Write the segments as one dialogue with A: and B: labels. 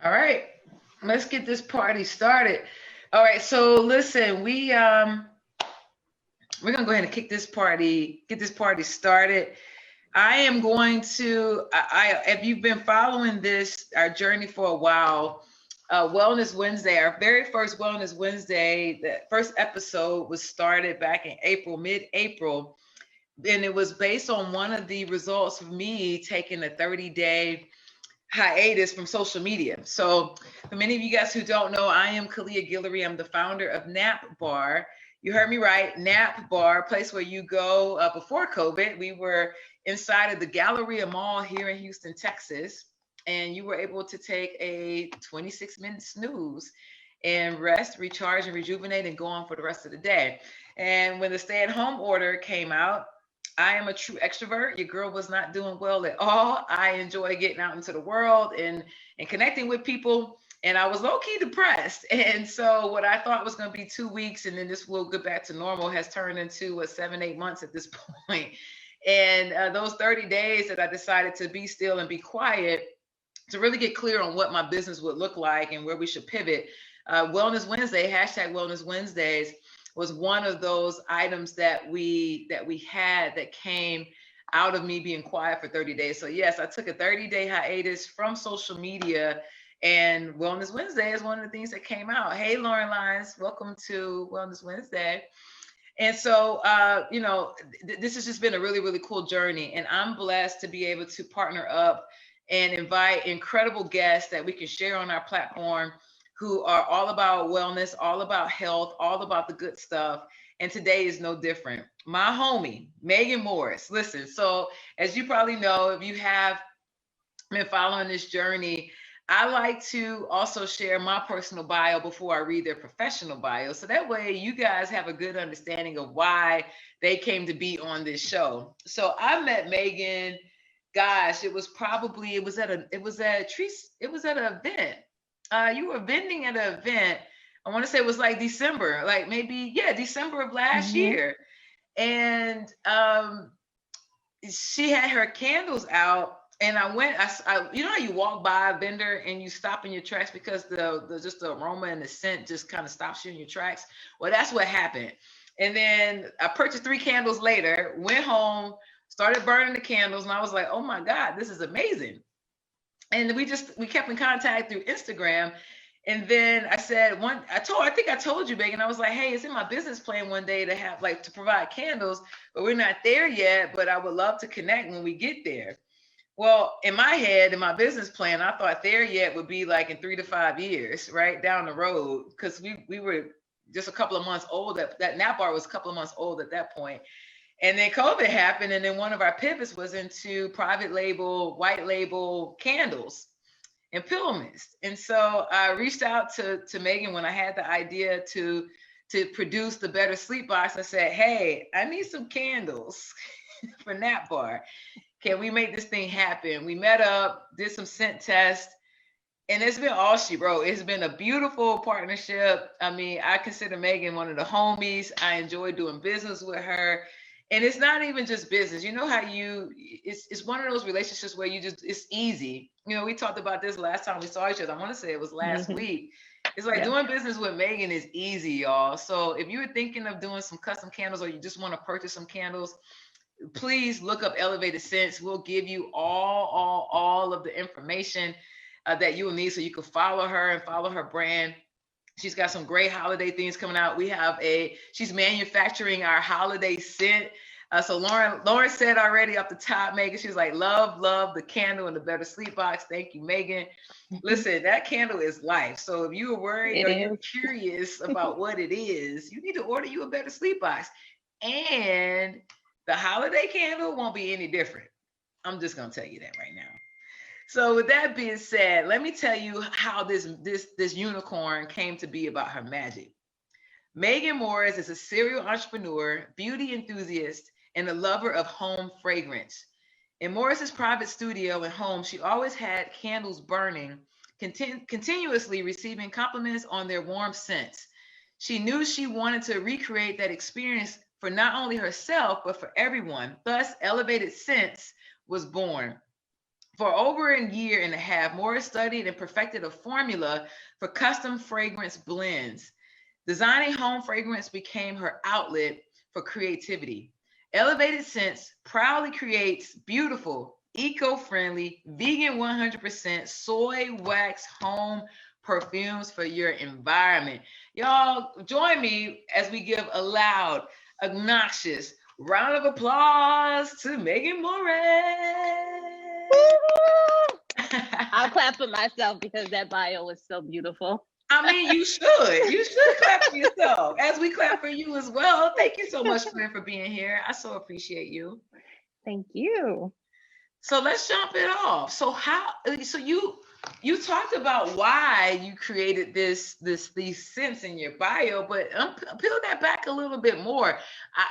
A: All right, let's get this party started. All right, so listen, we're gonna go ahead and get this party started. I am going to, if you've been following our journey for a while, Wellness Wednesday, our very first Wellness Wednesday, the first episode was started back in April, mid-April, and it was based on one of the results of me taking a 30-day hiatus from social media. So, for many of you guys who don't know, I am Kalia Guillory. I'm the founder of Nap Bar. You heard me right, Nap Bar, a place where you go. Before COVID, we were inside of the Galleria Mall here in Houston, Texas, and you were able to take a 26-minute snooze and rest, recharge, and rejuvenate, and go on for the rest of the day. And when the stay-at-home order came out, I am a true extrovert. Your girl was not doing well at all. I enjoy getting out into the world and connecting with people. And I was low key depressed. And so what I thought was going to be 2 weeks and then this will get back to normal has turned into 7, 8 months at this point. And those 30 days that I decided to be still and be quiet to really get clear on what my business would look like and where we should pivot. Wellness Wednesday, hashtag Wellness Wednesdays, was one of those items that we had that came out of me being quiet for 30 days. So yes, I took a 30-day hiatus from social media, and Wellness Wednesday is one of the things that came out. Hey, Lauren Lyons, welcome to Wellness Wednesday. And so, this has just been a really, really cool journey. And I'm blessed to be able to partner up and invite incredible guests that we can share on our platform who are all about wellness, all about health, all about the good stuff. And today is no different. My homie, Megan Morris. Listen, so as you probably know, if you have been following this journey, I like to also share my personal bio before I read their professional bio. So that way you guys have a good understanding of why they came to be on this show. So I met Megan, gosh, it was at an event. You were vending at an event. I want to say it was like December, like maybe, yeah, December of last
B: Mm-hmm.
A: year. And she had her candles out, and I went. You know how you walk by a vendor and you stop in your tracks because the just the aroma and the scent just kind of stops you in your tracks. Well, that's what happened. And then I purchased 3 candles later, went home, started burning the candles, and I was like, oh my god, this is amazing. And we kept in contact through Instagram. And then I think I told you, Megan, I was like, hey, it's in my business plan one day to have like to provide candles, but we're not there yet. But I would love to connect when we get there. Well, in my head, in my business plan, I thought there yet would be like in 3 to 5 years, right down the road, because we were just a couple of months old. That nap bar was a couple of months old at that point. And then COVID happened, and then one of our pivots was into private label, white label candles and pill mist. And so I reached out to Megan when I had the idea to produce the Better Sleep Box. I said, hey, I need some candles for Nap Bar. Can we make this thing happen? We met up, did some scent tests, and it's been all she wrote. It's been a beautiful partnership. I mean, I consider Megan one of the homies. I enjoy doing business with her. And it's not even just business. You know how it's one of those relationships where it's easy. We talked about this last time we saw each other. I want to say it was last
B: Mm-hmm.
A: week. It's like
B: Yeah.
A: doing business with Megan is easy, y'all. So if you're thinking of doing some custom candles or you just want to purchase some candles, please look up Elevated Scentz. We'll give you all of the information that you will need so you can follow her and follow her brand. She's got some great holiday things coming out. She's manufacturing our holiday scent. So Lauren said already off the top, Megan, she's like, love the candle and the Better Sleep Box. Thank you, Megan. Listen, that candle is life. So if you are worried
B: It
A: or you're
B: is.
A: curious about what it is, you need to order you a Better Sleep Box. And the holiday candle won't be any different. I'm just gonna tell you that right now. So with that being said, let me tell you how this unicorn came to be about her magic. Megan Morris is a serial entrepreneur, beauty enthusiast, and a lover of home fragrance. In Morris's private studio and home, she always had candles burning, continuously receiving compliments on their warm scents. She knew she wanted to recreate that experience for not only herself, but for everyone. Thus, Elevated Scentz was born. For over a year and a half, Morris studied and perfected a formula for custom fragrance blends. Designing home fragrance became her outlet for creativity. Elevated Scentz proudly creates beautiful, eco-friendly, vegan 100% soy wax home perfumes for your environment. Y'all join me as we give a loud, obnoxious round of applause to Megan Morris.
B: I'll clap for myself because that bio was so beautiful.
A: I mean, you should. You should clap for yourself as we clap for you as well. Thank you so much, friend, for being here. I so appreciate you.
B: Thank you.
A: So let's jump it off. So you talked about why you created these scents in your bio, but peel that back a little bit more,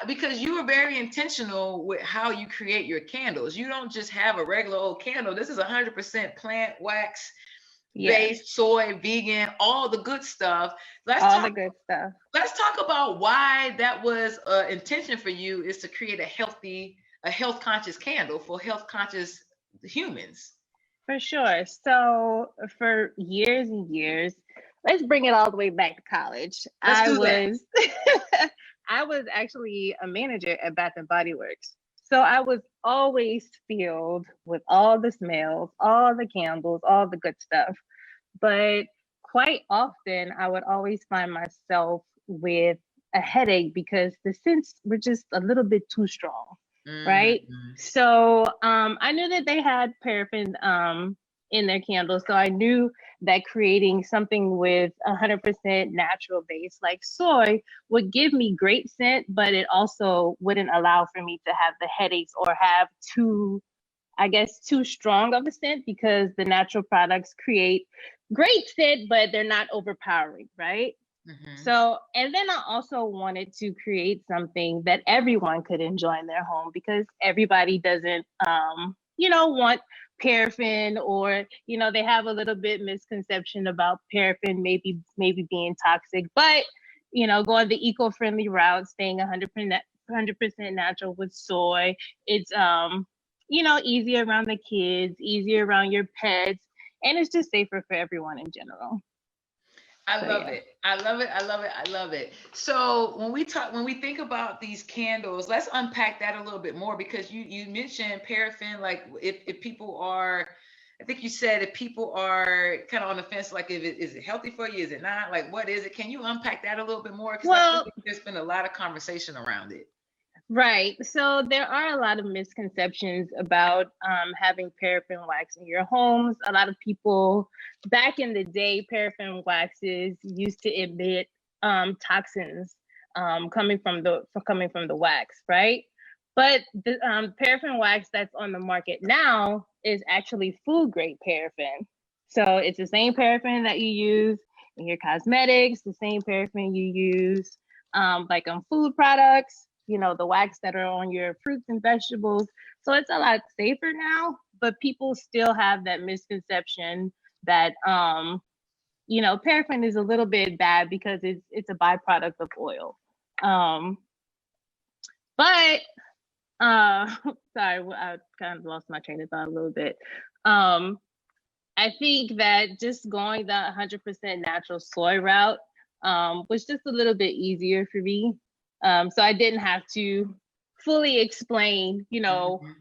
A: because you were very intentional with how you create your candles. You don't just have a regular old candle. This is 100% plant wax based, soy, vegan, all the good stuff.
B: The good stuff.
A: Let's talk about why that was intention for you, is to create a health conscious candle for health conscious humans.
B: For sure. So for years and years, let's bring it all the way back to college. I was actually a manager at Bath and Body Works. So I was always filled with all the smells, all the candles, all the good stuff. But quite often I would always find myself with a headache because the scents were just a little bit too strong. Right. So I knew that they had paraffin in their candles. So I knew that creating something with 100% natural base like soy would give me great scent, but it also wouldn't allow for me to have the headaches or have too strong of a scent, because the natural products create great scent, but they're not overpowering. Right. So, and then I also wanted to create something that everyone could enjoy in their home, because everybody doesn't, want paraffin, or, they have a little bit misconception about paraffin, maybe being toxic, but, going the eco-friendly route, staying 100% natural with soy. It's, easier around the kids, easier around your pets, and it's just safer for everyone in general.
A: I love it. I love it. I love it. I love it. So when we think about these candles, let's unpack that a little bit more, because you mentioned paraffin. Like if people are, I think you said if people are kind of on the fence, like is it healthy for you? Is it not? Like what is it? Can you unpack that a little bit more? Because I think there's been a lot of conversation around it.
B: Right. So there are a lot of misconceptions about having paraffin wax in your homes. A lot of people back in the day, paraffin waxes used to emit toxins coming from the wax, right? But the paraffin wax that's on the market now is actually food grade paraffin. So it's the same paraffin that you use in your cosmetics, the same paraffin you use like on food products, the wax that are on your fruits and vegetables. So it's a lot safer now, but people still have that misconception that, paraffin is a little bit bad because it's a byproduct of oil. But sorry, I kind of lost my train of thought a little bit. I think that just going the 100% natural soy route was just a little bit easier for me. So I didn't have to fully explain,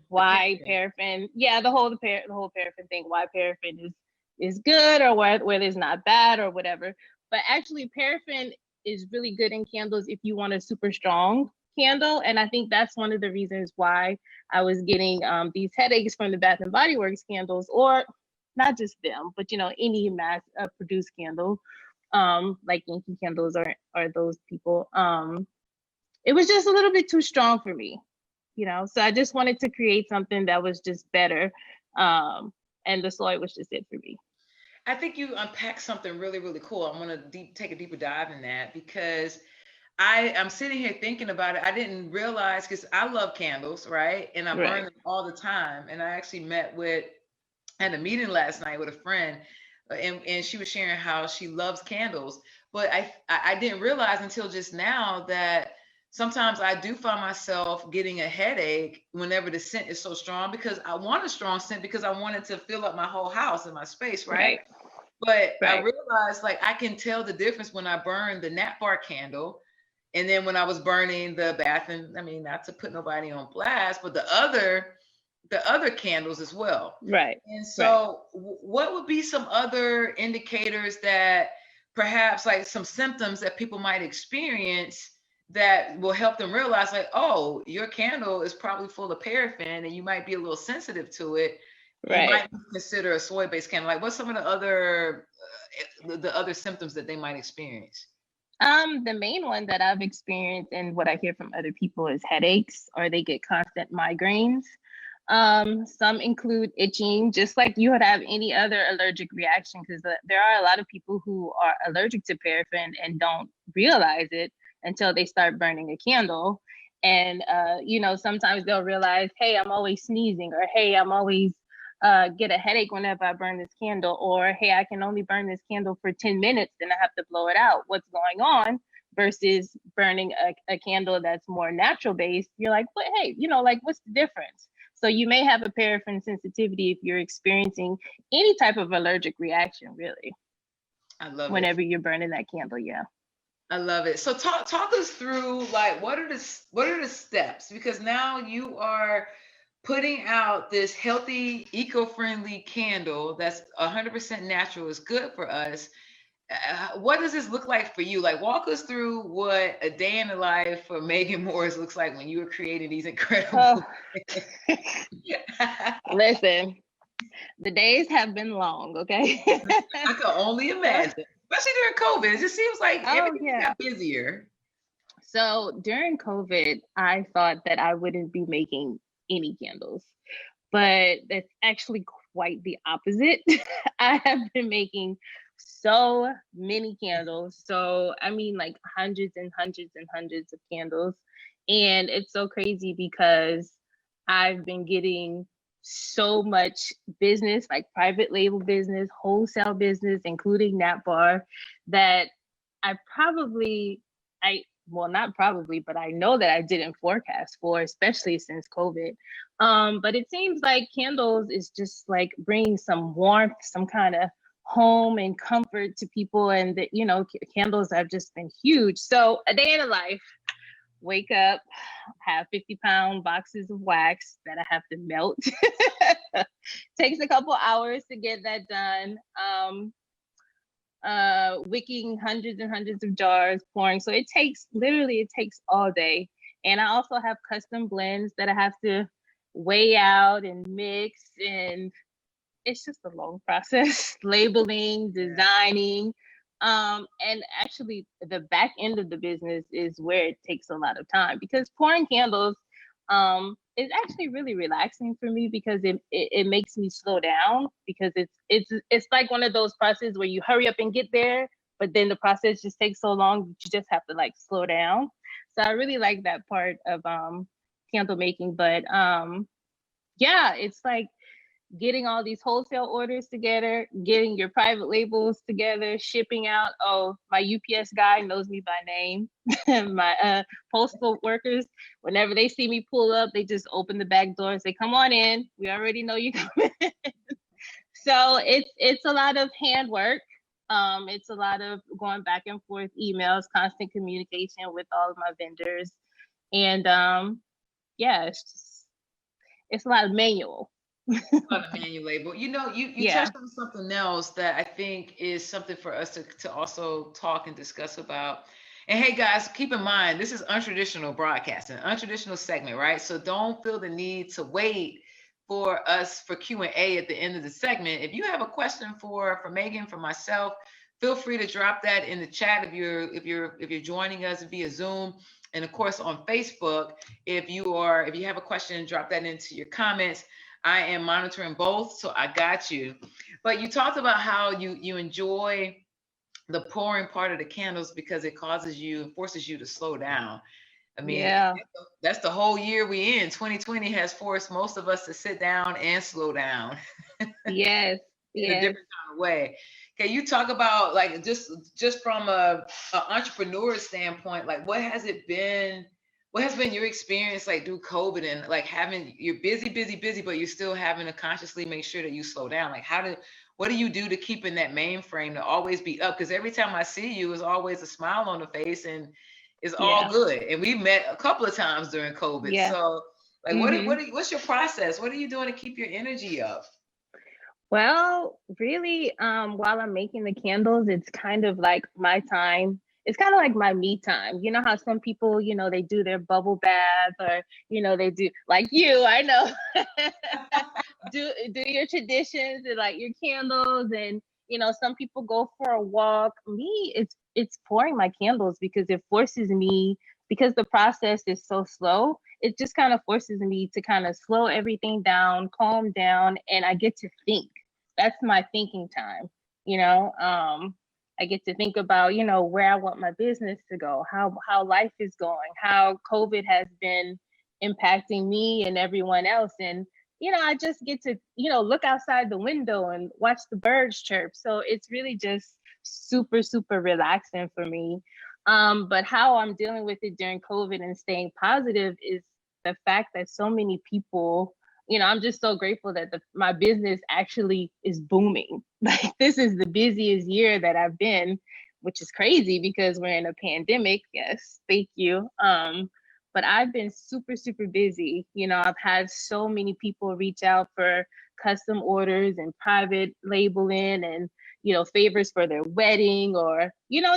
B: why paraffin, the whole paraffin thing, why paraffin is good, or whether it's not bad or whatever. But actually paraffin is really good in candles if you want a super strong candle. And I think that's one of the reasons why I was getting these headaches from the Bath and Body Works candles, or not just them, but any mass produced candle, like Yankee candles or those people. It was just a little bit too strong for me, so I just wanted to create something that was just better. And the soy was just it for me.
A: I think you unpacked something really, really cool. I'm going to take a deeper dive in that, because I'm sitting here thinking about it. I didn't realize, because I love candles, right? And I burn them all the time. And I actually had a meeting last night with a friend, and she was sharing how she loves candles. But I didn't realize until just now that sometimes I do find myself getting a headache whenever the scent is so strong, because I want a strong scent because I want it to fill up my whole house and my space, right?
B: Right.
A: But I
B: Right.
A: realized like I can tell the difference when I burn the nap bar candle and then when I was burning the bath, and I mean, not to put nobody on blast, but the other candles as well.
B: Right.
A: And
B: Right.
A: so what would be some other indicators that perhaps like some symptoms that people might experience that will help them realize like, oh, your candle is probably full of paraffin and you might be a little sensitive to it. You
B: Right.
A: might consider a soy-based candle. Like, what's some of the other the other symptoms that they might experience?
B: The main one that I've experienced and what I hear from other people is headaches, or they get constant migraines. Some include itching, just like you would have any other allergic reaction, because there are a lot of people who are allergic to paraffin and don't realize it until they start burning a candle. And sometimes they'll realize, hey, I'm always sneezing, or hey, I'm always get a headache whenever I burn this candle, or hey, I can only burn this candle for 10 minutes, then I have to blow it out. What's going on? Versus burning a candle that's more natural based. You're like, but hey, like, what's the difference? So you may have a paraffin sensitivity if you're experiencing any type of allergic reaction, really,
A: I love it.
B: whenever you're burning that candle. Yeah.
A: I love it. So talk us through like what are the steps, because now you are putting out this healthy, eco-friendly candle that's 100% natural, is good for us. What does this look like for you? Like, walk us through what a day in the life for Megan Morris looks like when you were creating these
B: Oh,
A: incredible.
B: listen, the days have been long, okay?
A: I can only imagine, especially during COVID. It just seems like
B: Oh,
A: everything
B: yeah.
A: got busier.
B: So during COVID, I thought that I wouldn't be making any candles, but that's actually quite the opposite. I have been making so many candles. So, I mean, like hundreds and hundreds and hundreds of candles. And it's so crazy because I've been getting so much business, like private label business, wholesale business, including Nap Bar, that I probably, I, well, not probably, but I know that I didn't forecast for, especially since COVID. But it seems like candles is just like bringing some warmth, some kind of home and comfort to people. And that, candles have just been huge. So a day in the life, wake up, have 50-pound boxes of wax that I have to melt. Takes a couple hours to get that done. Wicking hundreds and hundreds of jars, pouring. So it takes all day. And I also have custom blends that I have to weigh out and mix, and it's just a long process. Labeling, designing. And actually the back end of the business is where it takes a lot of time, because pouring candles is actually really relaxing for me, because it makes me slow down, because it's like one of those processes where you hurry up and get there, but then the process just takes so long that you just have to like slow down. So I really like that part of candle making. But yeah, it's like getting all these wholesale orders together, getting your private labels together, shipping out. Oh, my UPS guy knows me by name. My postal workers, whenever they see me pull up, they just open the back door and say, "Come on in. We already know you coming." So it's a lot of handwork. It's a lot of going back and forth emails, constant communication with all of my vendors, and yeah, it's a lot of manual.
A: On a manual label. You
B: Yeah.
A: touched on something else that I think is something for us to also talk and discuss about. And hey guys, keep in mind this is untraditional broadcasting, untraditional segment, right? So don't feel the need to wait for us for Q&A at the end of the segment. If you have a question for Megan, for myself, feel free to drop that in the chat if you're joining us via Zoom. And of course on Facebook, if you have a question, drop that into your comments. I am monitoring both, so I got you. But you talked about how you enjoy the pouring part of the candles because it forces you to slow down. I mean,
B: Yeah.
A: that's the whole year we in. 2020 has forced most of us to sit down and slow down
B: Yes.
A: in a
B: Yes.
A: different kind of way. Can you talk about like just from a entrepreneur standpoint, like what has it been what has been your experience like through COVID and like having, you're busy, busy, busy, but you're still having to consciously make sure that you slow down. Like what do you do to keep in that mainframe to always be up? Because every time I see you, it's always a smile on the face and it's all good. And we met a couple of times during COVID.
B: Yeah.
A: So like, what's your process? What are you doing to keep your energy up?
B: Well, really, while I'm making the candles, it's kind of like my time. It's kind of like my me time. You know how some people, they do their bubble bath, or, they do like you, I know, do your traditions and like your candles, and, some people go for a walk. Me, it's pouring my candles because it forces me, because the process is so slow, it just kind of forces me to kind of slow everything down, calm down, and I get to think. That's my thinking time, I get to think about, where I want my business to go, how life is going, how COVID has been impacting me and everyone else. And, I just get to, look outside the window and watch the birds chirp. So it's really just super, super relaxing for me. But how I'm dealing with it during COVID and staying positive is the fact that so many people, I'm just so grateful that my business actually is booming. Like, this is the busiest year that I've been, which is crazy because we're in a pandemic. Yes, thank you. But I've been super, super busy. I've had so many people reach out for custom orders and private labeling and, favors for their wedding, or,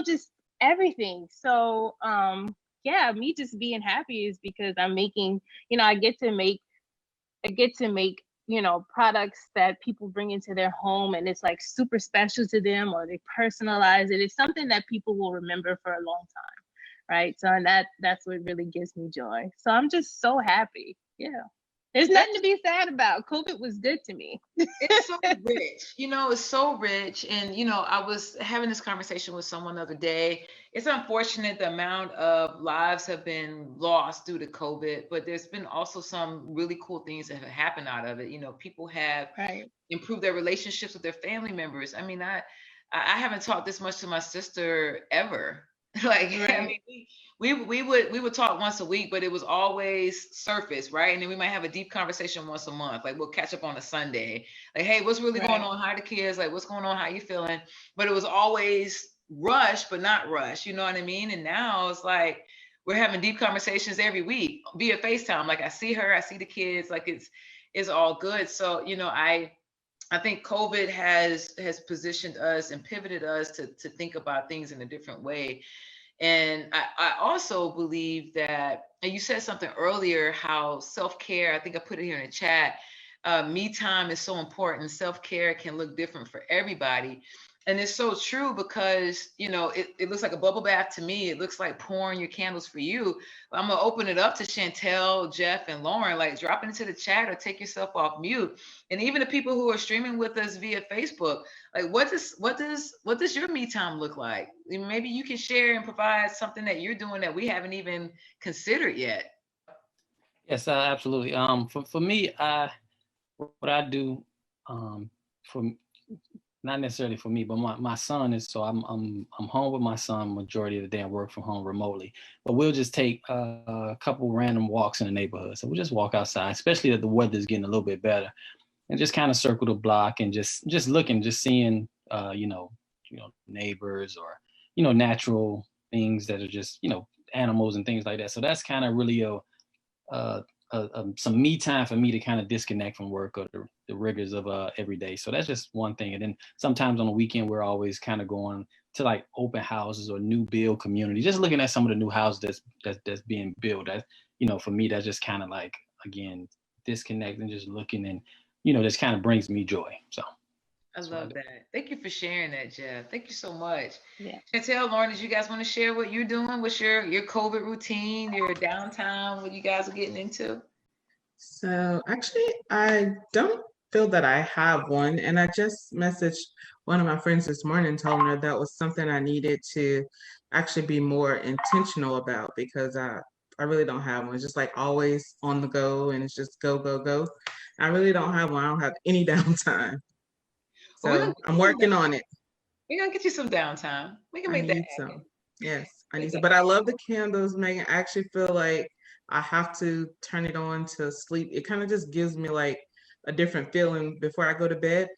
B: just everything. So, yeah, me just being happy is because I'm making, I get to make, products that people bring into their home, and it's like super special to them, or they personalize it. It's something that people will remember for a long time, right? So, and that's what really gives me joy. So I'm just so happy. Yeah. There's nothing to be sad about. COVID was good to me.
A: It's so rich, it's so rich. And, I was having this conversation with someone the other day. It's unfortunate the amount of lives have been lost due to COVID, but there's been also some really cool things that have happened out of it. People have improved their relationships with their family members. I mean, I haven't talked this much to my sister ever. Like, I mean, we would talk once a week, but it was always surface, right? And then we might have a deep conversation once a month. Like, we'll catch up on a Sunday. Like, hey, what's really going on? How are the kids? Like, what's going on? How you feeling? But it was always rush, but not rush. You know what I mean? And now it's like we're having deep conversations every week via FaceTime. Like, I see her, I see the kids. Like, it's all good. So, I think COVID has positioned us and pivoted us to think about things in a different way. And I also believe that, and you said something earlier, how self-care, I think I put it here in the chat, me time is so important. Self-care can look different for everybody. And it's so true because, it looks like a bubble bath to me. It looks like pouring your candles for you. But I'm going to open it up to Chantel, Jeff, and Lauren. Like, drop it into the chat or take yourself off mute. And even the people who are streaming with us via Facebook, like, what does your me time look like? Maybe you can share and provide something that you're doing that we haven't even considered yet.
C: Yes, absolutely. For me, what I do, for not necessarily for me, but my son is, so I'm home with my son majority of the day. I work from home remotely, but we'll just take a couple random walks in the neighborhood. So we'll just walk outside, especially that the weather's getting a little bit better, and just kind of circle the block and just looking, just seeing, neighbors, or, natural things that are just, animals and things like that. So that's kind of really some me time for me to kind of disconnect from work or the rigors of every day. So that's just one thing. And then sometimes on the weekend, we're always kind of going to like open houses or new build community, just looking at some of the new houses that's being built. That, for me, that's just kind of like, again, disconnecting, just looking, and, just kind of brings me joy. So
A: I love that. Thank you for sharing that, Jeff. Thank you so much.
B: Yeah.
A: Chantel, Lauren, did you guys want to share what you're doing? What's your COVID routine, your downtime, what you guys are getting into?
D: So actually, I don't feel that I have one. And I just messaged one of my friends this morning, telling her that was something I needed to actually be more intentional about, because I really don't have one. It's just like always on the go, and it's just go, go, go. I really don't have one. I don't have any downtime. So I'm working on it.
A: We're gonna get you some downtime. We can make that happen.
D: Yes, I need some. But I love the candles, Megan. I actually feel like I have to turn it on to sleep. It kind of just gives me like a different feeling before I go to bed.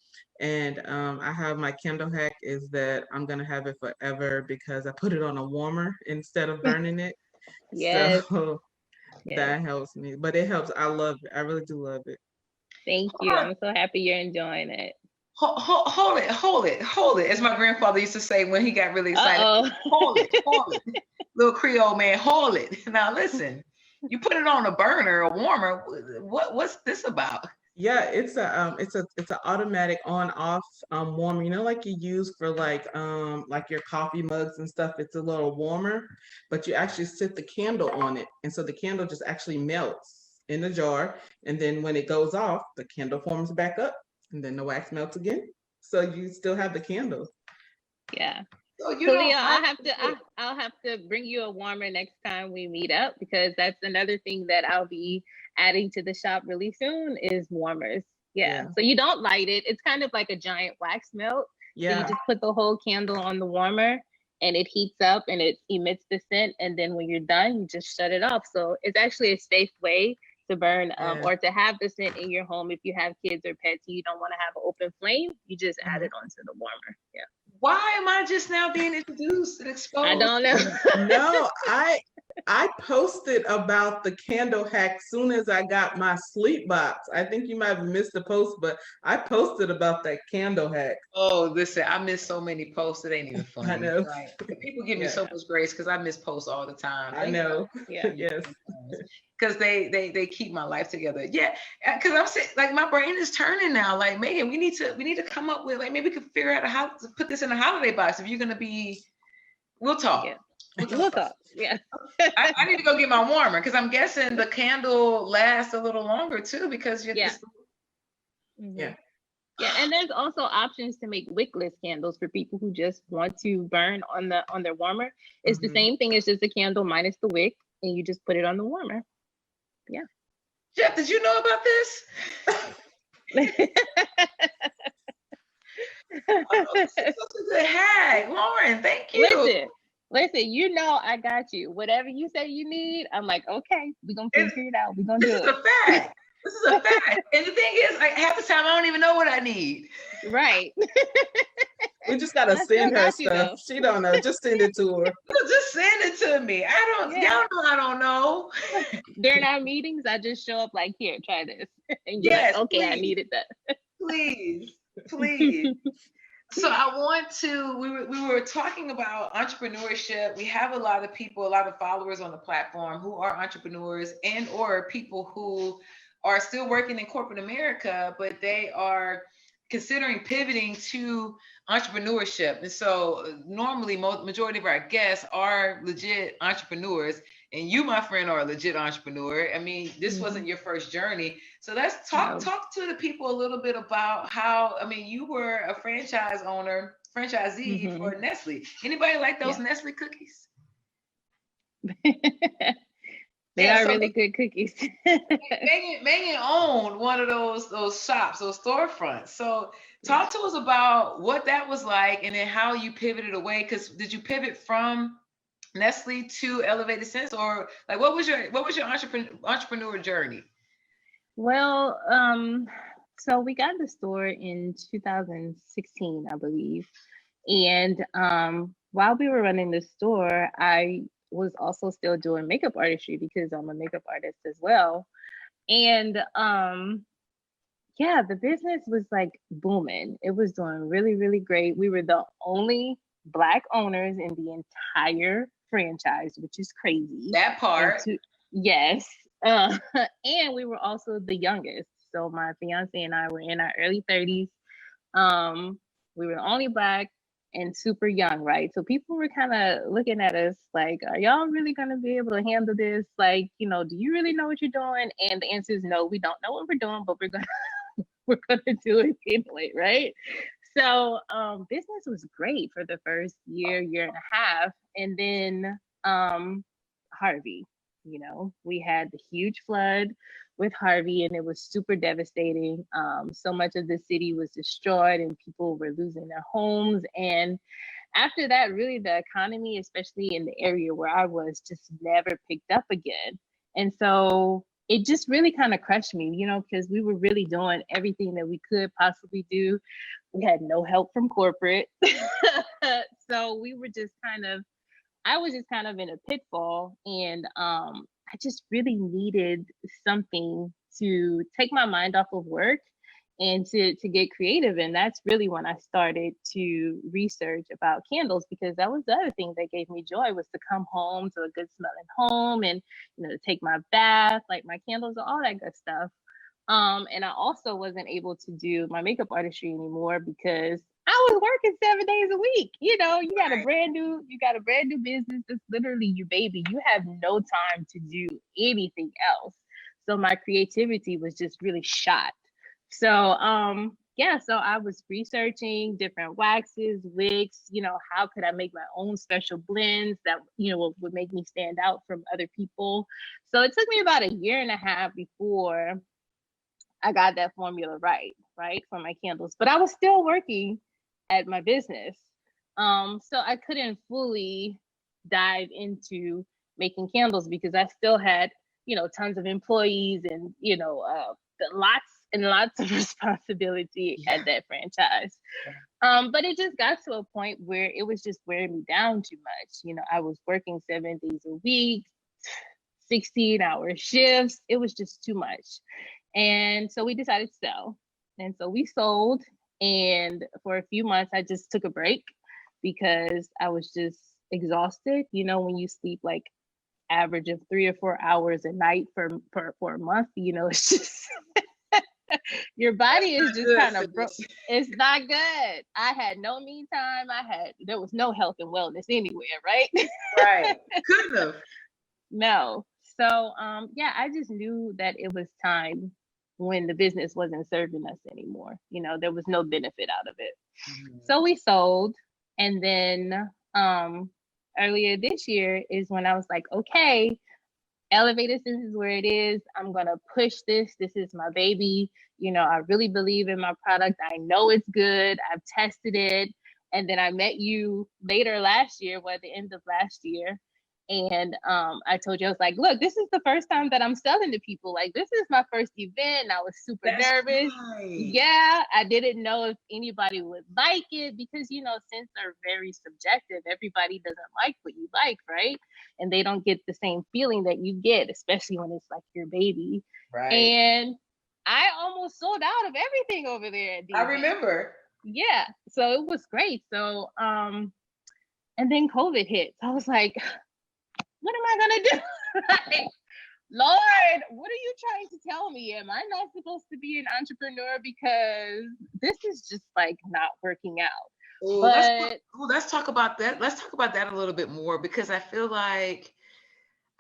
D: And I have my candle hack is that I'm gonna have it forever because I put it on a warmer instead of burning it.
B: Yes,
D: So
B: yes.
D: that helps me. But it helps. I love it. I really do love it.
B: Thank you. I'm so happy you're enjoying it.
A: Hold it, as my grandfather used to say when he got really excited.
B: Uh-oh.
A: Hold it. Little Creole man, hold it. Now listen, you put it on a burner, a warmer. What's this about?
D: Yeah, it's a automatic on off warmer. You know, like you use for like your coffee mugs and stuff. It's a little warmer, but you actually sit the candle on it, and so the candle just actually melts in the jar, and then when it goes off, the candle forms back up, and then the wax melts again. So you still have the candle.
B: Yeah.
A: So you
B: So
A: don't
B: Leo,
A: have to do it.
B: I'll have to bring you a warmer next time we meet up, because that's another thing that I'll be adding to the shop really soon is warmers. Yeah.
D: Yeah.
B: So you don't light it. It's kind of like a giant wax melt. So you
D: Yeah.
B: just put the whole candle on the warmer and it heats up and it emits the scent. And then when you're done, you just shut it off. So it's actually a safe way to burn
D: Yeah.
B: or to have the scent in your home. If you have kids or pets and you don't want to have an open flame, you just add it onto the warmer. Yeah.
A: Why am I just now being introduced and exposed?
B: I don't know.
D: No, I posted about the candle hack soon as I got my sleep box. I think you might have missed the post, but I posted about that candle hack.
A: Oh, listen, I miss so many posts. It ain't even
D: I
A: funny.
D: know.
A: Right. People give me
D: Yeah,
A: so much grace because I miss posts all the time.
D: I know.
B: Yeah.
D: Yes.
A: Because they keep my life together. Yeah, because I'm saying like my brain is turning now. Like Megan, we need to come up with like maybe we could figure out how to put this in a holiday box. If you're gonna be, we'll talk.
B: Yeah.
A: We'll
B: We'll talk. Yeah.
A: I need to go get my warmer because I'm guessing the candle lasts a little longer too because you're
B: Yeah.
A: just,
D: Yeah.
B: Yeah, and there's also options to make wickless candles for people who just want to burn on their warmer. It's the
D: Mhm.
B: same thing as just a candle minus the wick, and you just put it on the warmer. Yeah.
A: Jeff, did you know about this? Oh, this is such a good hack, Lauren. Thank you.
B: Listen, you know I got you. Whatever you say you need, I'm like, okay, we're gonna figure it out. We're gonna
A: This
B: do
A: is
B: it.
A: a fact. This is a fact. And the thing is, like half the time I don't even know what I need.
B: Right.
D: We just gotta
B: I still
D: send her
B: got you, though.
D: stuff. She don't know. Just send it to her.
A: Just send it to me.
B: Yeah.
A: Y'all know I don't know.
B: During our meetings, I just show up like, here, try this. And you're
A: Yes,
B: like, okay, I
A: please.
B: needed that.
A: Please. So I want to, we were talking about entrepreneurship. We have a lot of people, a lot of followers on the platform who are entrepreneurs and or people who are still working in corporate America, but they are considering pivoting to entrepreneurship. And so normally majority of our guests are legit entrepreneurs. And you, my friend, are a legit entrepreneur. I mean, this wasn't your first journey. So let's talk to the people a little bit about how, I mean, you were a franchisee for Nestle. Anybody like those Nestle cookies?
B: They are really good cookies.
A: Megan owned one of those shops, those storefronts. So talk to us about what that was like and then how you pivoted away. Because did you pivot from Nestle to Elevated Scentz, or like what was your entrepreneur journey?
B: Well, so we got the store in 2016, I believe. And while we were running the store, I was also still doing makeup artistry because I'm a makeup artist as well. And yeah, the business was like booming. It was doing really, really great. We were the only Black owners in the entire franchise, which is crazy.
A: That part.
B: Yes. And we were also the youngest. So my fiance and I were in our early 30s. We were the only Black and super young, right? So people were kind of looking at us like, are y'all really going to be able to handle this? Like, you know, do you really know what you're doing? And the answer is no, we don't know what we're doing, but we're gonna do it anyway, right? So business was great for the first year and a half. And then Harvey, you know, we had the huge flood with Harvey and it was super devastating. So much of the city was destroyed and people were losing their homes. And after that, really the economy, especially in the area where I was, just never picked up again. And so it just really kind of crushed me, you know, because we were really doing everything that we could possibly do. We had no help from corporate. So we were just kind of, I was just kind of in a pitfall, and I just really needed something to take my mind off of work and to get creative. And that's really when I started to research about candles, because that was the other thing that gave me joy, was to come home to a good smelling home, and you know, to take my bath, like my candles and all that good stuff. And I also wasn't able to do my makeup artistry anymore because I was working 7 days a week. You know, you got a brand new business. It's literally your baby. You have no time to do anything else. So my creativity was just really shot. So yeah, so I was researching different waxes, wicks, you know, how could I make my own special blends that, you know, would make me stand out from other people. So it took me about a year and a half before I got that formula right for my candles. But I was still working at my business. So I couldn't fully dive into making candles because I still had, you know, tons of employees and, you know, lots and lots of responsibility at that franchise. But it just got to a point where it was just wearing me down too much. You know, I was working 7 days a week, 16-hour shifts. It was just too much. And so we decided to sell. And so we sold. And for a few months, I just took a break because I was just exhausted. You know, when you sleep like average of 3 or 4 hours a night for a month, you know, it's just your body is just kind of broke. It's not good. I had no me time. There was no health and wellness anywhere, right?
A: Right. Couldn't have.
B: No. So yeah, I just knew that it was time when the business wasn't serving us anymore. You know, there was no benefit out of it. So we sold. And then earlier this year is when I was like, okay, Elevated Scentz is where it is. I'm going to push this. This is my baby. You know, I really believe in my product. I know it's good. I've tested it. And then I met you later last year, at the end of last year. And I told you, I was like, look, this is the first time that I'm selling to people. Like, this is my first event. And I was super nervous. Right. Yeah, I didn't know if anybody would like it because, you know, scents are very subjective. Everybody doesn't like what you like, right? And they don't get the same feeling that you get, especially when it's like your baby. Right. And I almost sold out of everything over there at the event.
A: Remember.
B: Yeah. So it was great. So, and then COVID hit. So I was like, what am I gonna do? Like, Lord, what are you trying to tell me? Am I not supposed to be an entrepreneur because this is just like not working out?
A: Ooh, let's talk about that. Let's talk about that a little bit more because I feel like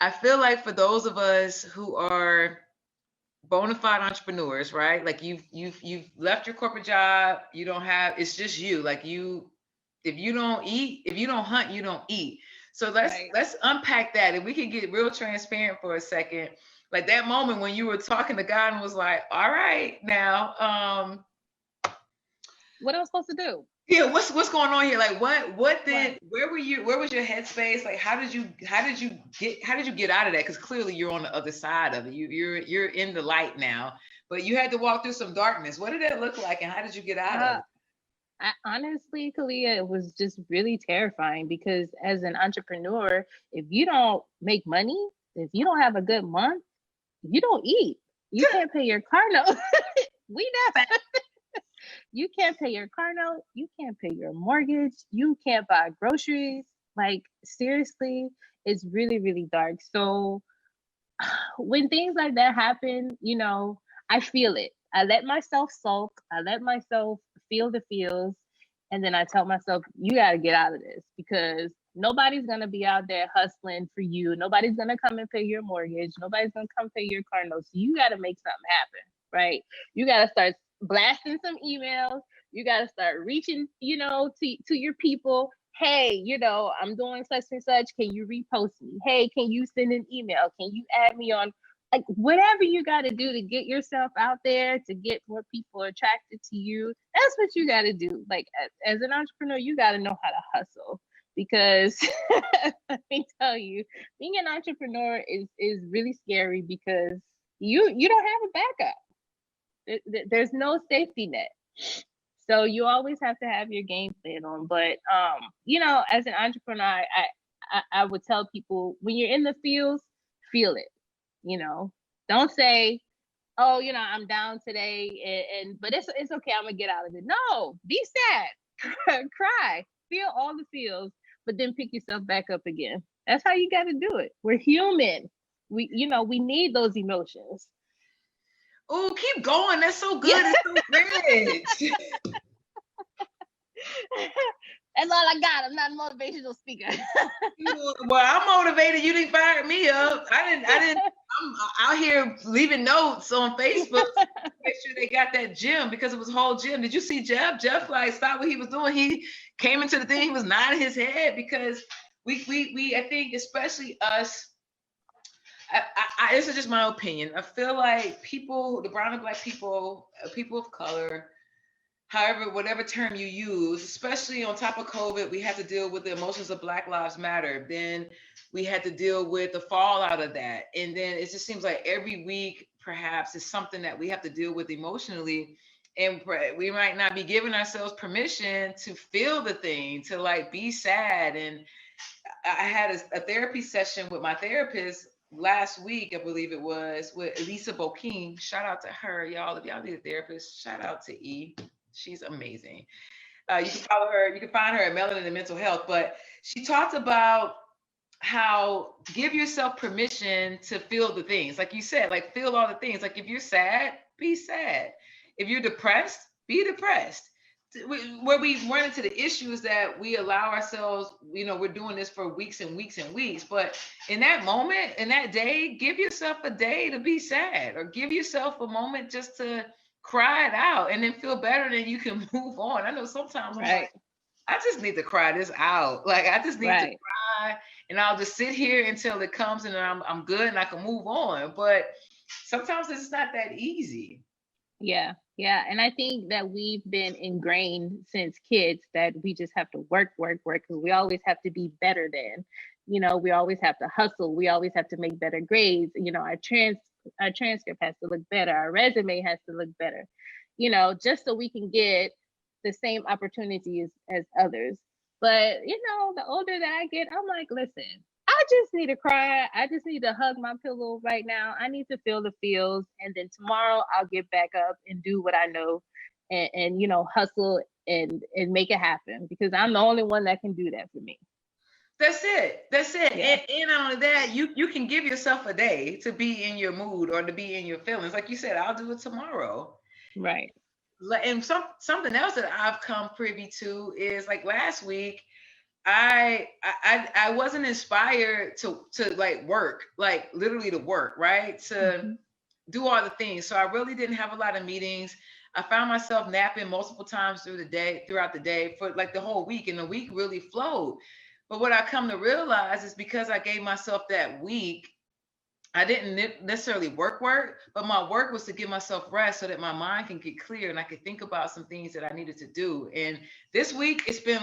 A: for those of us who are bona fide entrepreneurs, right? Like you've left your corporate job. You don't have. It's just you. Like you, if you don't hunt, you don't eat. So let's unpack that, and we can get real transparent for a second. Like that moment when you were talking to God and was like, "All right, now,
B: what am I supposed to do?
A: Yeah, what's going on here? Like, where were you? Where was your headspace? Like, how did you get out of that? Because clearly you're on the other side of it. You're in the light now, but you had to walk through some darkness. What did that look like, and how did you get out of it?
B: Honestly, Kalia, it was just really terrifying because as an entrepreneur, if you don't make money, if you don't have a good month, you don't eat. You can't pay your car note. You can't pay your car note. You can't pay your mortgage. You can't buy groceries. Like, seriously, it's really, really dark. So when things like that happen, you know, I feel it. I let myself sulk. I let myself feel the feels. And then I tell myself, you got to get out of this because nobody's going to be out there hustling for you. Nobody's going to come and pay your mortgage. Nobody's going to come pay your car notes. So you got to make something happen, right? You got to start blasting some emails. You got to start reaching, you know, to your people. Hey, you know, I'm doing such and such. Can you repost me? Hey, can you send an email? Can you add me on? Like, whatever you got to do to get yourself out there, to get more people attracted to you, that's what you got to do. Like, as an entrepreneur, you got to know how to hustle because let me tell you, being an entrepreneur is really scary because you don't have a backup. There's no safety net. So you always have to have your game plan on. But as an entrepreneur, I would tell people, when you're in the fields, feel it. Don't say, oh, I'm down today, but it's okay, I'm gonna get out of it. No, be sad, cry, feel all the feels, but then pick yourself back up again. That's how you got to do it. We're human. We need those emotions.
A: Oh, keep going. That's so good. It's so rich.
B: That's all I got. I'm not a motivational speaker.
A: Well, I'm motivated. You didn't fire me up. I didn't. I'm out here leaving notes on Facebook to make sure they got that gym, because it was a whole gym. Did you see Jeff? Jeff stopped what he was doing. He came into the thing. He was nodding his head because we I think, especially us. This is just my opinion. I feel like people, the brown and black people, people of color, however, whatever term you use, especially on top of COVID, we had to deal with the emotions of Black Lives Matter. Then we had to deal with the fallout of that. And then it just seems like every week, perhaps, is something that we have to deal with emotionally. And we might not be giving ourselves permission to feel the thing, to be sad. And I had a therapy session with my therapist last week, I believe it was, with Elisa Bokeem. Shout out to her, y'all. If y'all need a therapist, shout out to E. She's amazing. You can follow her. You can find her at Melanin and Mental Health. But she talked about how give yourself permission to feel the things. Like you said, feel all the things. If you're sad, be sad. If you're depressed, be depressed. Where we run into the issues that we allow ourselves, we're doing this for weeks and weeks and weeks. But in that moment, in that day, give yourself a day to be sad, or give yourself a moment just to cry it out, and then feel better, and then you can move on. I know sometimes I'm like, I just need to cry this out. I just need to cry, and I'll just sit here until it comes, and I'm good, and I can move on. But sometimes it's not that easy.
B: Yeah. And I think that we've been ingrained since kids that we just have to work, because we always have to be better than, we always have to hustle. We always have to make better grades. Our transcript has to look better. Our resume has to look better, just so we can get the same opportunities as others. But, the older that I get, I'm like, listen, I just need to cry. I just need to hug my pillow right now. I need to feel the feels. And then tomorrow I'll get back up and do what I know and hustle and make it happen, because I'm the only one that can do that for me.
A: That's it.
B: Yeah.
A: And on that, you can give yourself a day to be in your mood or to be in your feelings. Like you said, I'll do it tomorrow.
B: Right.
A: And something else that I've come privy to is last week, I wasn't inspired to work, literally to work, right? To do all the things. So I really didn't have a lot of meetings. I found myself napping multiple times throughout the day for the whole week, and the week really flowed. But what I come to realize is because I gave myself that week, I didn't necessarily work, but my work was to give myself rest so that my mind can get clear and I could think about some things that I needed to do. And this week it's been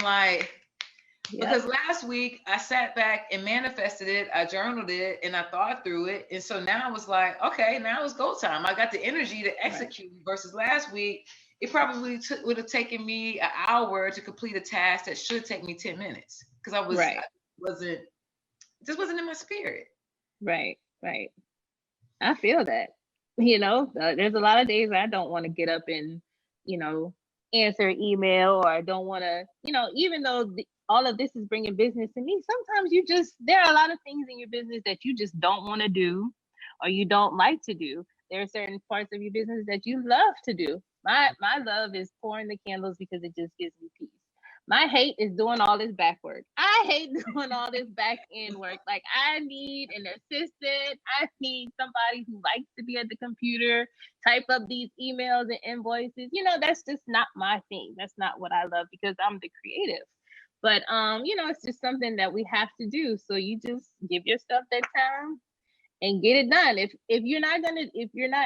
A: because last week I sat back and manifested it, I journaled it, and I thought through it. And so now it was okay, now it's go time. I got the energy to execute versus last week. It probably would have taken me an hour to complete a task that should take me 10 minutes because I wasn't in my spirit.
B: Right. I feel that, there's a lot of days I don't want to get up and, answer an email, or I don't want to, even though all of this is bringing business to me, sometimes there are a lot of things in your business that you just don't want to do or you don't like to do. There are certain parts of your business that you love to do. My love is pouring the candles because it just gives me peace. My hate is doing all this back work. I hate doing all this back end work. I need an assistant. I need somebody who likes to be at the computer, type up these emails and invoices. That's just not my thing. That's not what I love because I'm the creative. But it's just something that we have to do. So you just give yourself that time and get it done. If you're not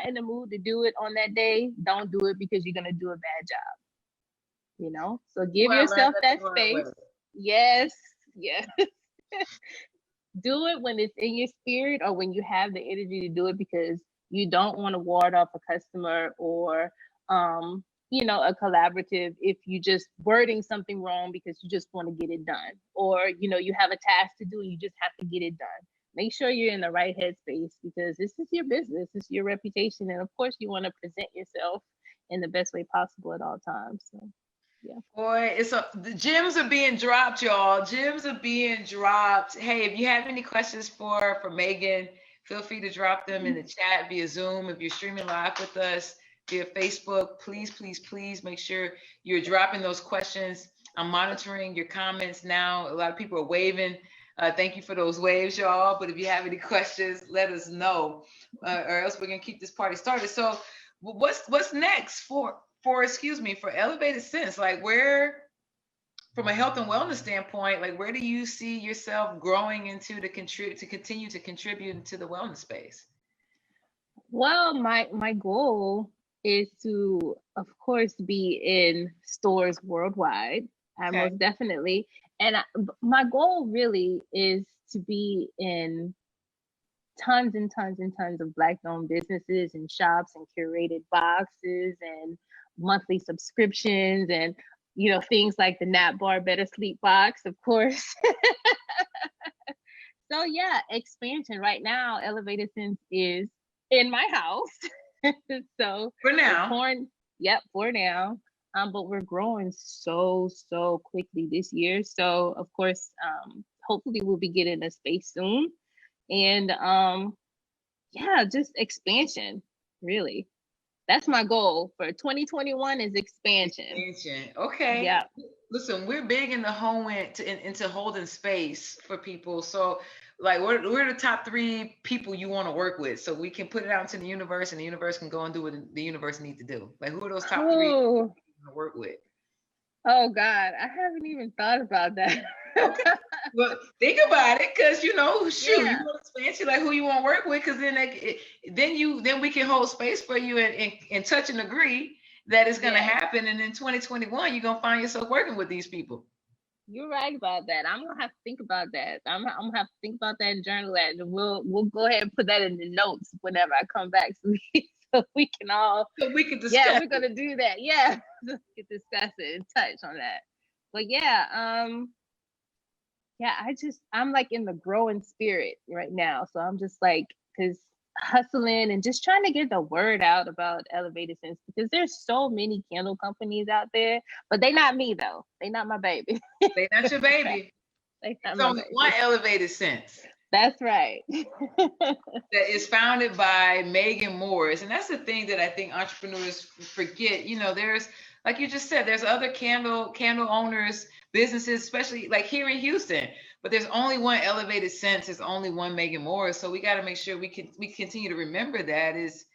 B: in the mood to do it on that day, don't do it because you're gonna do a bad job. So give yourself that space. Yes. Yeah. Do it when it's in your spirit or when you have the energy to do it, because you don't want to ward off a customer or a collaborative if you just wording something wrong because you just want to get it done, or you have a task to do and you just have to get it done. Make sure you're in the right headspace, because this is your business, this is your reputation, and of course you want to present yourself in the best way possible at all times. So yeah.
A: Boy, the gems are being dropped, y'all. Gems are being dropped. Hey, if you have any questions for Megan, feel free to drop them in the chat via Zoom. If you're streaming live with us via Facebook, please make sure you're dropping those questions. I'm monitoring your comments now. A lot of people are waving. Thank you for those waves, y'all. But if you have any questions, let us know, or else we're gonna keep this party started. So, what's next for Elevated Scentz? Like, where, from a health and wellness standpoint, like where do you see yourself growing into to continue to contribute into the wellness space?
B: Well, my goal is to, of course, be in stores worldwide. I most definitely, and my goal really is to be in tons and tons and tons of Black-owned businesses and shops and curated boxes and monthly subscriptions and things like the Nap Bar Better Sleep box, of course. So yeah, expansion. Right now, Elevated Scentz is in my house. So
A: for now,
B: for now. But we're growing so quickly this year. So of course, hopefully we'll be getting a space soon. And yeah, just expansion, really. That's my goal for 2021 is expansion.
A: Okay.
B: Yeah.
A: Listen, we're big in the home into holding space for people. So like we're the top 3 people you want to work with. So we can put it out into the universe and the universe can go and do what the universe needs to do. Like, who are those top 3 people you want to work with?
B: Oh God, I haven't even thought about that.
A: Okay. Well, think about it, because you want expansion, like who you want to work with, because then we can hold space for you and touch and agree that it's going to happen, and in 2021 you're going to find yourself working with these people.
B: You're right about that. I'm gonna have to think about that. I'm gonna have to think about that and journal that, and we'll go ahead and put that in the notes whenever I come back, so we can discuss. Yeah, we're gonna do that. Yeah, we can discuss it and touch on that. But yeah, I'm like in the growing spirit right now. So I'm just like, because hustling and just trying to get the word out about Elevated Scentz, because there's so many candle companies out there, but they not me though. They not my baby.
A: They not your baby. It's only one Elevated Scentz.
B: That's right.
A: That is founded by Megan Morris. And that's the thing that I think entrepreneurs forget. There's, like you just said, there's other candle owners, businesses, especially like here in Houston, but there's only one Elevated Scentz. There's only one Megan Morris. So we got to make sure we continue to remember that is,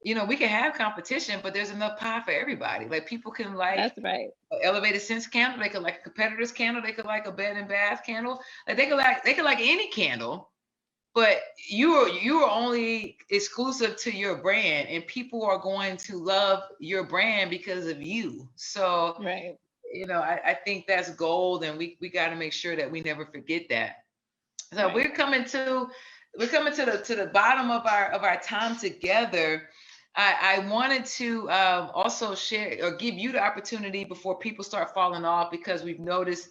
A: we can have competition, but there's enough pie for everybody. Like, people can like,
B: that's right,
A: Elevated Scentz candle. They could like a competitor's candle. They could like a bed and bath candle. Like, they could like any candle, but you are only exclusive to your brand, and people are going to love your brand because of you. So,
B: right.
A: I think that's gold, and we got to make sure that we never forget that. So we're coming to the bottom of our time together. I wanted to also share or give you the opportunity before people start falling off, because we've noticed.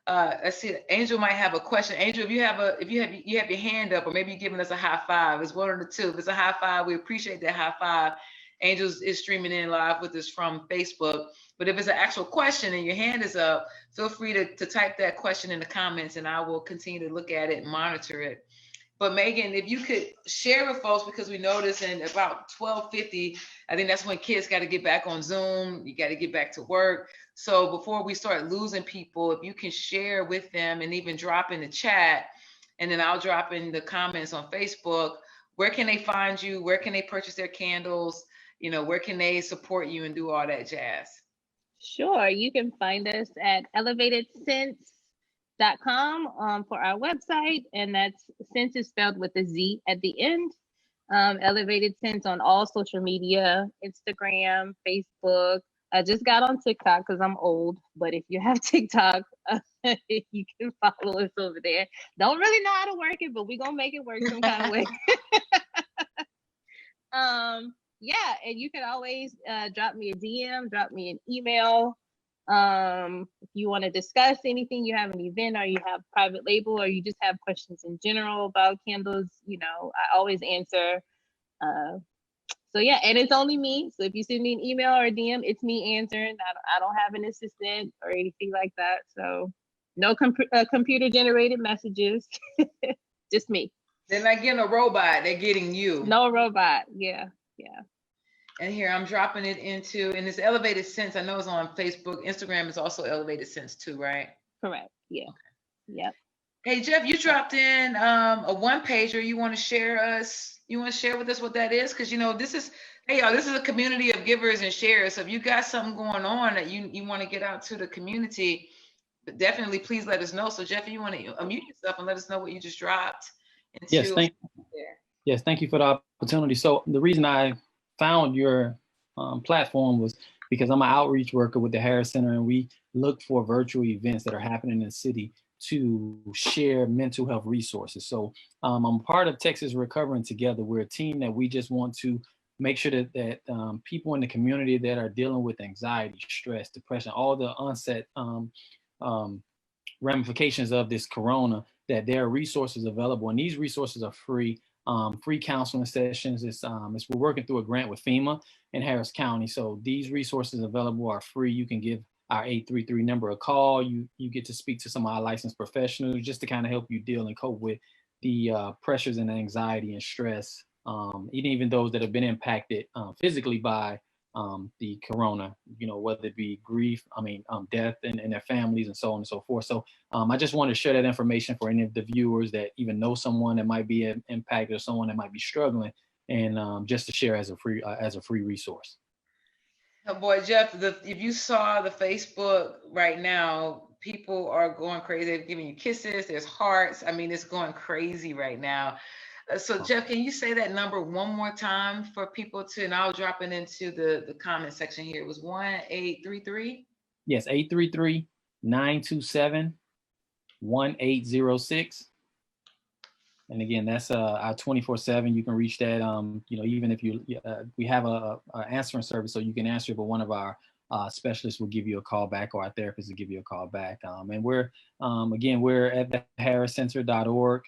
A: Let's see, Angel might have a question. Angel, if you have your hand up, or maybe you're giving us a high five. It's one of the two. If it's a high five, we appreciate that high five. Angel is streaming in live with us from Facebook. But if it's an actual question and your hand is up, feel free to type that question in the comments, and I will continue to look at it and monitor it. But Megan, if you could share with folks, because we noticed in about 12:50, I think that's when kids got to get back on Zoom. You got to get back to work. So before we start losing people, if you can share with them and even drop in the chat, and then I'll drop in the comments on Facebook, where can they find you? Where can they purchase their candles? Where can they support you and do all that jazz?
B: Sure. You can find us at elevatedscentz.com for our website, and that's Scentz is spelled with a Z at the end. Elevated Scentz on all social media, Instagram, Facebook, I just got on TikTok because I'm old, but if you have TikTok, you can follow us over there. Don't really know how to work it, but we're gonna make it work some kind of way. Yeah, and you can always drop me a DM, drop me an email. If you want to discuss anything, you have an event or you have private label or you just have questions in general about candles, I always answer. So yeah, and it's only me. So if you send me an email or a DM, it's me answering. I don't have an assistant or anything like that. So no computer generated messages, just me.
A: They're not getting a robot, they're getting you.
B: No robot, yeah.
A: And here I'm dropping it into, and it's Elevated Scentz. I know it's on Facebook. Instagram is also Elevated Scentz too, right?
B: Correct, yeah. Okay. Yep.
A: Hey Jeff, you dropped in a one pager. You want to share with us what that is? Because this is a community of givers and sharers. So if you got something going on that you want to get out to the community, but definitely please let us know. So Jeff, you want to unmute yourself and let us know what you just dropped into.
C: Yes, thank you for the opportunity. So the reason I found your platform was because I'm an outreach worker with the Harris Center, and we look for virtual events that are happening in the city to share mental health resources. So I'm part of Texas Recovering Together. We're a team that we just want to make sure that people in the community that are dealing with anxiety, stress, depression, all the onset ramifications of this corona, that there are resources available, and these resources are free. Free counseling sessions. We're working through a grant with FEMA in Harris County. So these resources available are free. You can give our 833 number a call. You get to speak to some of our licensed professionals just to kind of help you deal and cope with the pressures and anxiety and stress, even those that have been impacted physically by the corona, whether it be grief, death and their families and so on and so forth. So I just want to share that information for any of the viewers that even know someone that might be impacted or someone that might be struggling, and just to share as a free resource.
A: Oh boy, Jeff, if you saw the Facebook right now, people are going crazy. They're giving you kisses, there's hearts. It's going crazy right now. So Jeff, can you say that number one more time for people and I'll drop it into the comment section here. It was 1-833?
C: Yes, 833-927-1806. And again, that's our 24/7. You can reach that. Even if we have a answering service, so you can answer, but one of our specialists will give you a call back, or our therapist will give you a call back. And we're at the harriscenter.org.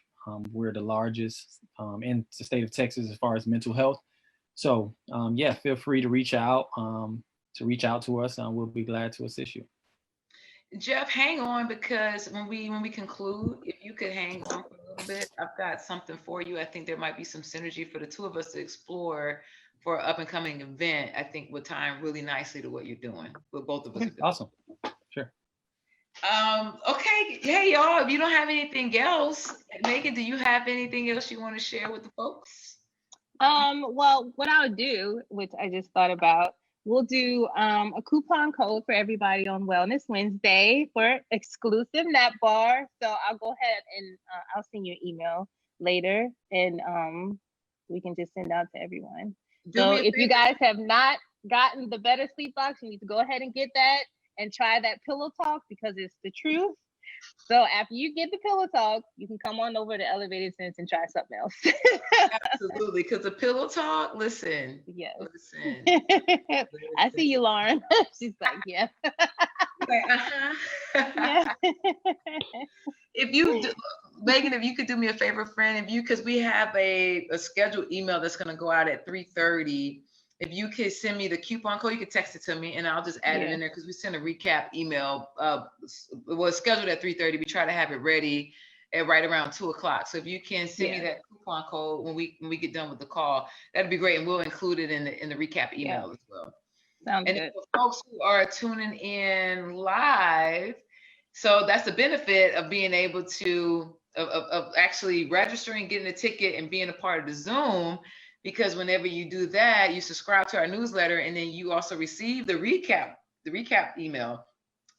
C: We're the largest in the state of Texas as far as mental health. So feel free to reach out to us. We'll be glad to assist you.
A: Jeff, hang on, because when we conclude, if you could hang on for a little bit, I've got something for you. I think there might be some synergy for the two of us to explore for an up and coming event. I think would tie in really nicely to what you're doing, what both of us are doing.
C: Awesome. Sure.
A: Okay. Hey, y'all, if you don't have anything else, Megan, do you have anything else you want to share with the folks?
B: Well, what I'll do, which I just thought about, we'll do a coupon code for everybody on Wellness Wednesday for exclusive nap bar. So I'll go ahead and I'll send you an email later, and we can just send out to everyone. So if you guys have not gotten the Better Sleep Box, you need to go ahead and get that and try that Pillow Talk, because it's the truth. So after you get the Pillow Talk, you can come on over to Elevated Scentz and try something else.
A: Absolutely, because the Pillow Talk, listen.
B: Yes.
A: Listen.
B: I see you, Lauren. She's like, yeah.
A: Yeah. Megan, if you could do me a favor, friend, because we have a scheduled email that's going to go out at 3:30. If you could send me the coupon code, you could text it to me and I'll just add it in there, because we send a recap email. It was scheduled at 3:30. We try to have it ready at right around 2:00. So if you can send me that coupon code when we get done with the call, that'd be great. And we'll include it in the recap email as well.
B: Sounds
A: and
B: good.
A: For folks who are tuning in live, so that's the benefit of being able to, of actually registering, getting a ticket and being a part of the Zoom. Because whenever you do that, you subscribe to our newsletter, and then you also receive the recap email.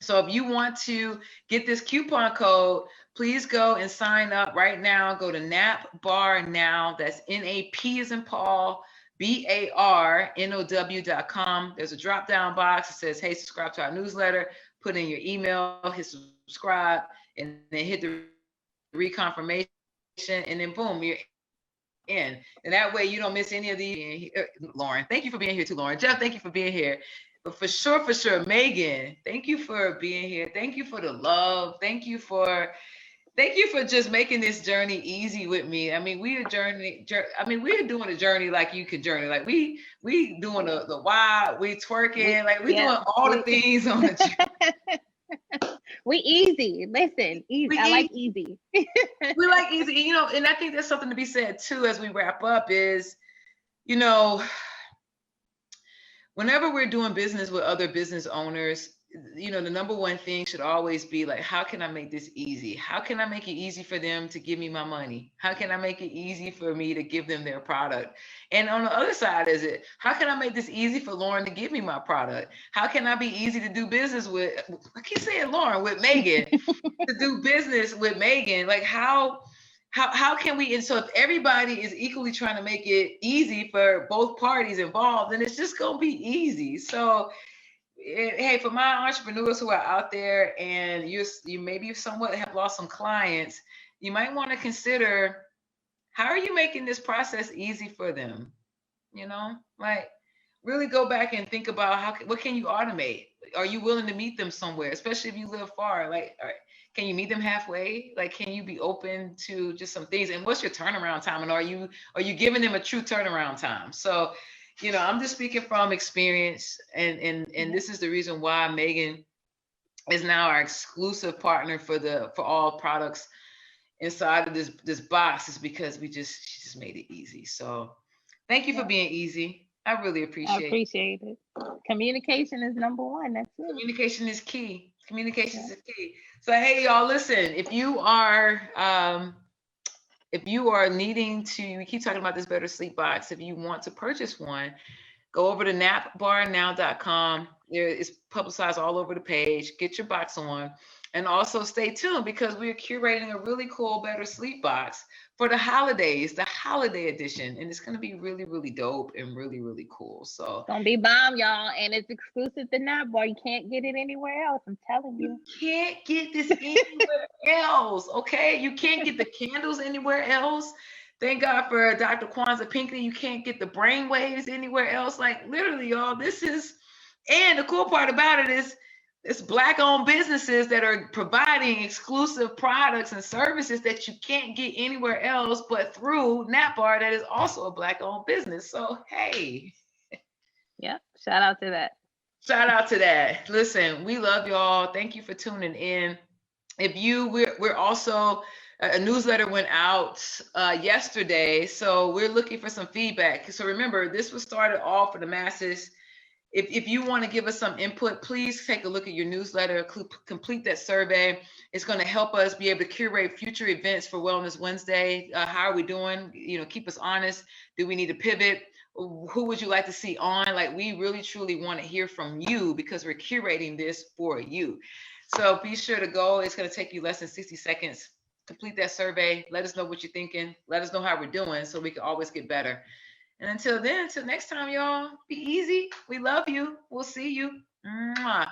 A: So if you want to get this coupon code, please go and sign up right now. Go to Nap Bar Now. That's NAP as in Paul, BARNOW.com. There's a drop down box that says, hey, subscribe to our newsletter. Put in your email, hit subscribe, and then hit the reconfirmation, and then boom, you're in. And that way you don't miss any of the Lauren, thank you for being here too, Lauren. Jeff, thank you for being here. But for sure, Megan, thank you for being here. Thank you for the love. Thank you for just making this journey easy with me. I mean, we're doing a journey like you could journey. Like we doing the wild, we twerking, like we doing all the things on the journey.
B: We easy. Listen, easy. I like easy.
A: We like easy. And I think there's something to be said too as we wrap up is, whenever we're doing business with other business owners, the number one thing should always be like, how can I make this easy? How can I make it easy for them to give me my money? How can I make it easy for me to give them their product? And on the other side is it, how can I make this easy for Lauren to give me my product? How can I be easy to do business with, I keep saying Lauren, with Megan, to do business with Megan? Like how can we, and so if everybody is equally trying to make it easy for both parties involved, then it's just gonna be easy. So hey, for my entrepreneurs who are out there and you maybe somewhat have lost some clients, you might want to consider, how are you making this process easy for them? Like really go back and think about what can you automate? Are you willing to meet them somewhere, especially if you live far? Like, can you meet them halfway? Like, can you be open to just some things? And what's your turnaround time? And are you giving them a true turnaround time? So, I'm just speaking from experience, and this is the reason why Megan is now our exclusive partner for all products inside of this box, is because she just made it easy. So thank you for being easy. I really appreciate it.
B: I appreciate it. Communication is number one. That's it.
A: Communication is key. Communication is key. So hey, y'all, listen, if you are needing to, we keep talking about this Better Sleep Box. If you want to purchase one, go over to napbarnow.com. It's publicized all over the page. Get your box on. And also stay tuned, because we're curating a really cool Better Sleep Box for the holidays, the holiday edition. And it's going to be really, really dope and really, really cool. So
B: it's going to be bomb, y'all. And it's exclusive to Nap Bar. You can't get it anywhere else. I'm telling you.
A: You can't get this anywhere else. Okay. You can't get the candles anywhere else. Thank God for Dr. Kwanzaa Pinkley. You can't get the brain waves anywhere else. Like literally, y'all, and the cool part about it is, it's Black-owned businesses that are providing exclusive products and services that you can't get anywhere else but through Nap Bar, that is also a Black-owned business. So, hey.
B: Yep. Shout out to that.
A: Shout out to that. Listen, we love y'all. Thank you for tuning in. We're also, a newsletter went out yesterday, so we're looking for some feedback. So remember, this was started all for the masses. If you want to give us some input, please take a look at your newsletter, complete that survey. It's going to help us be able to curate future events for Wellness Wednesday. How are we doing? Keep us honest. Do we need to pivot? Who would you like to see on? Like, we really, truly want to hear from you, because we're curating this for you. So be sure to go. It's going to take you less than 60 seconds. Complete that survey. Let us know what you're thinking. Let us know how we're doing, so we can always get better. And until next time, y'all, be easy. We love you. We'll see you. Mwah.